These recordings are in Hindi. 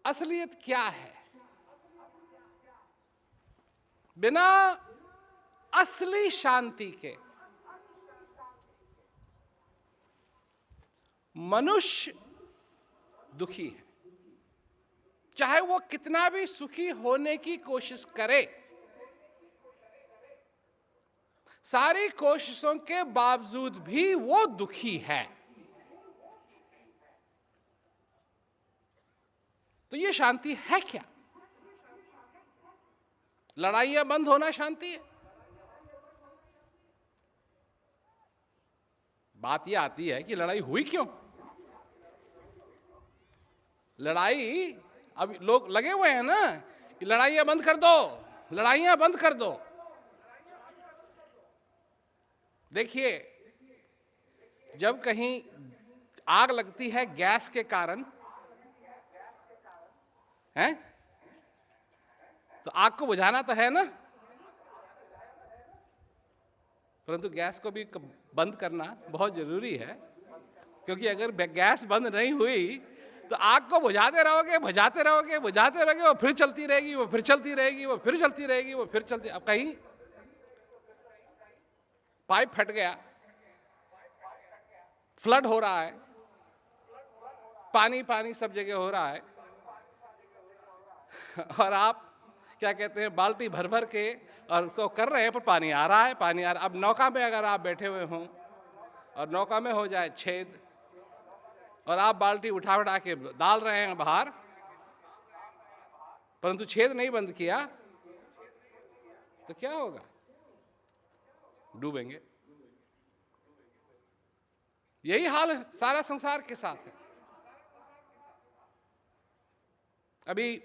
असलियत क्या है? बिना असली शांति के मनुष्य दुखी है। चाहे वो कितना भी सुखी होने की कोशिश करे, सारी कोशिशों के बावजूद भी वो दुखी है। तो ये शांति है क्या? लड़ाइयां बंद होना शांति है? बात ये आती है कि लड़ाई हुई क्यों? लड़ाई, अब लोग लगे हुए हैं ना कि लड़ाइयां बंद कर दो, लड़ाइयां बंद कर दो। देखिए, जब कहीं आग लगती है गैस के कारण, हैं, तो आग को बुझाना तो है ना, परंतु गैस को भी बंद करना बहुत जरूरी है, क्योंकि अगर गैस बंद नहीं हुई तो आग को बुझाते रहोगे, बुझाते रहोगे, बुझाते रहोगे, वो फिर चलती रहेगी, वो फिर चलती रहेगी, वो फिर चलती रहेगी, वो फिर चलती। अब कहीं पाइप फट गया, फ्लड हो रहा है, पानी पानी सब जगह हो रहा है, और आप क्या कहते हैं, बाल्टी भर भर के और उसको कर रहे हैं, पर पानी आ रहा है, पानी आ रहा है। अब नौका में अगर आप बैठे हुए हों और नौका में हो जाए छेद, और आप बाल्टी उठा उठा के डाल रहे हैं बाहर, परंतु छेद नहीं बंद किया, तो क्या होगा? डूबेंगे। यही हाल है सारा संसार के साथ है। अभी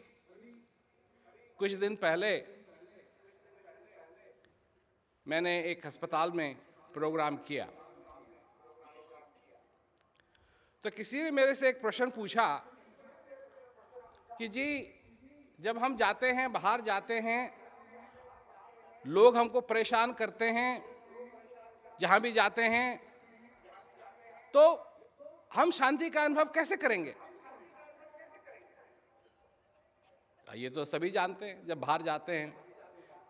कुछ दिन पहले मैंने एक अस्पताल में प्रोग्राम किया, तो किसी ने मेरे से एक प्रश्न पूछा कि जी, जब हम जाते हैं, बाहर जाते हैं, लोग हमको परेशान करते हैं, जहां भी जाते हैं, तो हम शांति का अनुभव कैसे करेंगे? ये तो सभी जानते हैं, जब बाहर जाते हैं,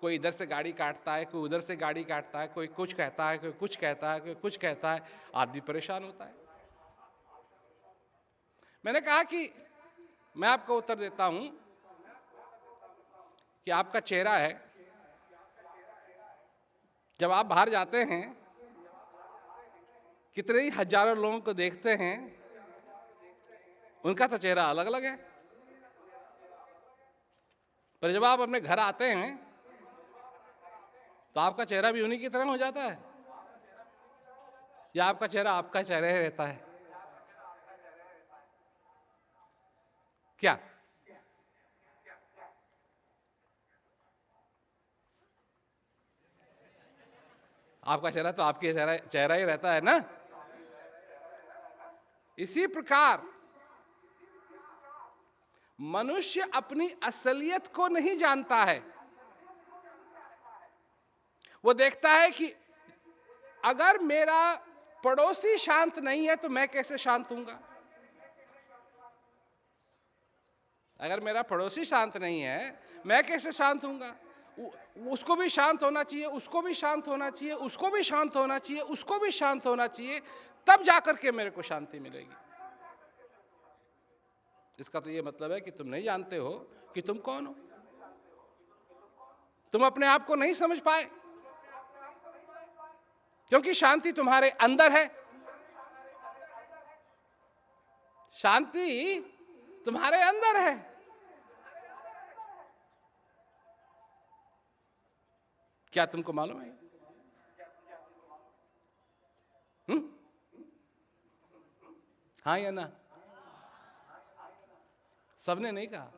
कोई इधर से गाड़ी काटता है, कोई उधर से गाड़ी काटता है, कोई कुछ कहता है, कोई कुछ कहता है, कोई कुछ कहता है, आदमी परेशान होता है। मैंने कहा कि मैं आपको उत्तर देता हूं कि आपका चेहरा है, जब आप बाहर जाते हैं, कितने ही हजारों लोगों को देखते हैं, उनका तो चेहरा अलग अलग है, पर जब आप अपने घर आते हैं तो आपका चेहरा भी उन्हीं की तरह हो जाता है, या आपका चेहरा आपका चेहरा ही रहता है? क्या आपका चेहरा तो आपके चेहरा ही रहता है ना? इसी प्रकार मनुष्य अपनी असलियत को नहीं जानता है। वो देखता है कि अगर मेरा पड़ोसी शांत नहीं है तो मैं कैसे शांत हूंगा, अगर मेरा पड़ोसी शांत नहीं है मैं कैसे शांत हूंगा, उसको भी शांत होना चाहिए, उसको भी शांत होना चाहिए, उसको भी शांत होना चाहिए, उसको भी शांत होना चाहिए, तब जाकर के मेरे को शांति मिलेगी। इसका तो ये मतलब है कि तुम नहीं जानते हो कि तुम कौन हो, तुम अपने आप को नहीं समझ पाए, क्योंकि शांति तुम्हारे अंदर है, शांति तुम्हारे अंदर है। क्या तुमको मालूम है? हाँ या ना? सबने नहीं कहा।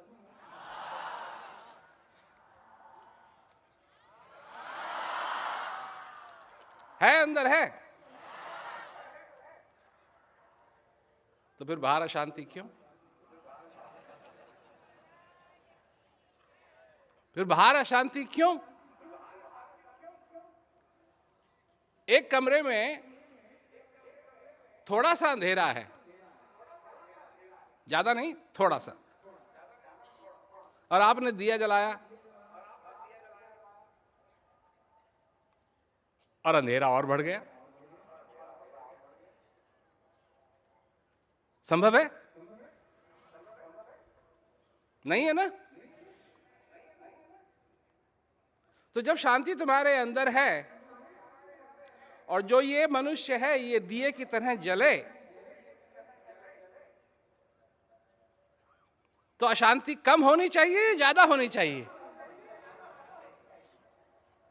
है, अंदर है, तो फिर बाहर अशांति क्यों? फिर बाहर अशांति क्यों? एक कमरे में थोड़ा सा अंधेरा है, ज्यादा नहीं, थोड़ा सा, और आपने दिया जलाया और अंधेरा और बढ़ गया। संभव है? नहीं है ना? तो जब शांति तुम्हारे अंदर है और जो ये मनुष्य है ये दिए की तरह जले, तो अशांति कम होनी चाहिए, ज्यादा होनी चाहिए?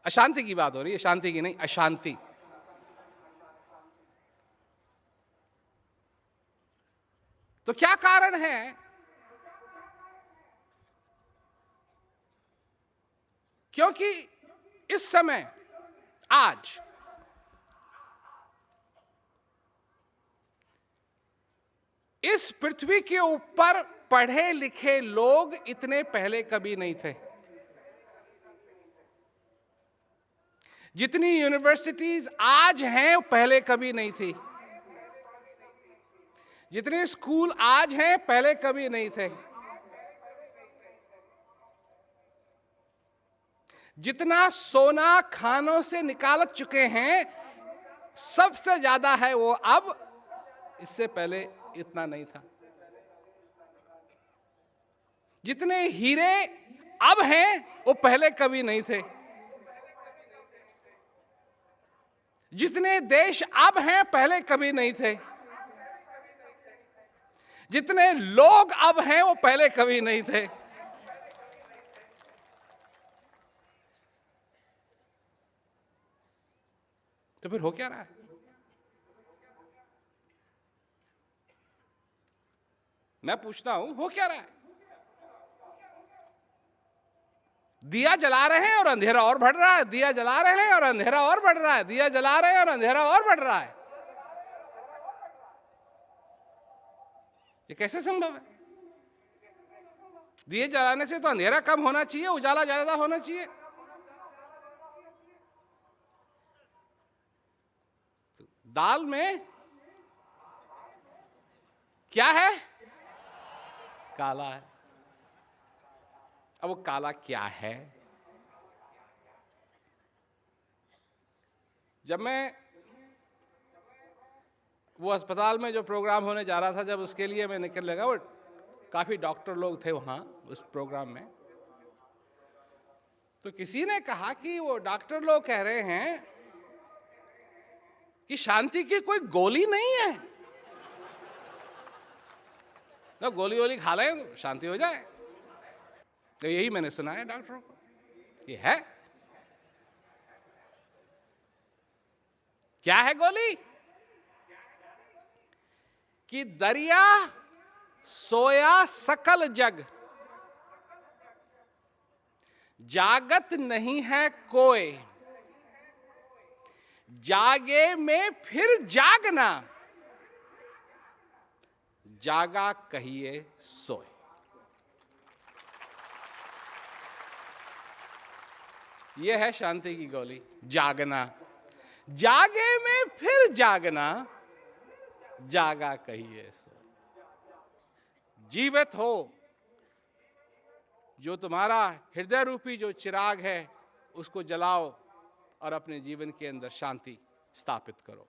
अशांति की बात हो रही है, शांति की नहीं, अशांति। तो क्या कारण है क्योंकि इस समय आज इस पृथ्वी के ऊपर पढ़े लिखे लोग इतने पहले कभी नहीं थे। जितनी यूनिवर्सिटीज आज हैं पहले कभी नहीं थी। जितने स्कूल आज हैं पहले कभी नहीं थे। जितना सोना खानों से निकाल चुके हैं सबसे ज्यादा है वो अब, इससे पहले इतना नहीं था। जितने हीरे अब हैं वो पहले कभी नहीं थे। जितने देश अब हैं पहले कभी नहीं थे। जितने लोग अब हैं वो पहले कभी नहीं थे। तो फिर हो क्या रहा है? मैं पूछता हूं, हो क्या रहा है? दिया जला रहे हैं और अंधेरा और बढ़ रहा है, दिया जला रहे हैं और अंधेरा और बढ़ रहा है, दिया जला रहे हैं और अंधेरा और बढ़ रहा है। ये कैसे संभव है? दिए जलाने से तो अंधेरा कम होना चाहिए, उजाला ज्यादा होना चाहिए। दाल में क्या है? काला है। अब वो काला क्या है? जब मैं वो अस्पताल में जो प्रोग्राम होने जा रहा था, जब उसके लिए मैं निकल लगा, वो काफी डॉक्टर लोग थे वहां उस प्रोग्राम में, तो किसी ने कहा कि वो डॉक्टर लोग कह रहे हैं कि शांति की कोई गोली नहीं है, ना गोली वोली खा लें तो शांति हो जाए। तो यही मैंने सुना है डॉक्टरों को, ये है। क्या है गोली? कि दरिया सोया सकल जग, जागत नहीं है कोई, जागे में फिर जागना, जागा कहिए सोए। यह है शांति की गोली, जागना। जागे में फिर जागना, जागा कहिए सोए। जीवित हो, जो तुम्हारा हृदय रूपी जो चिराग है उसको जलाओ और अपने जीवन के अंदर शांति स्थापित करो।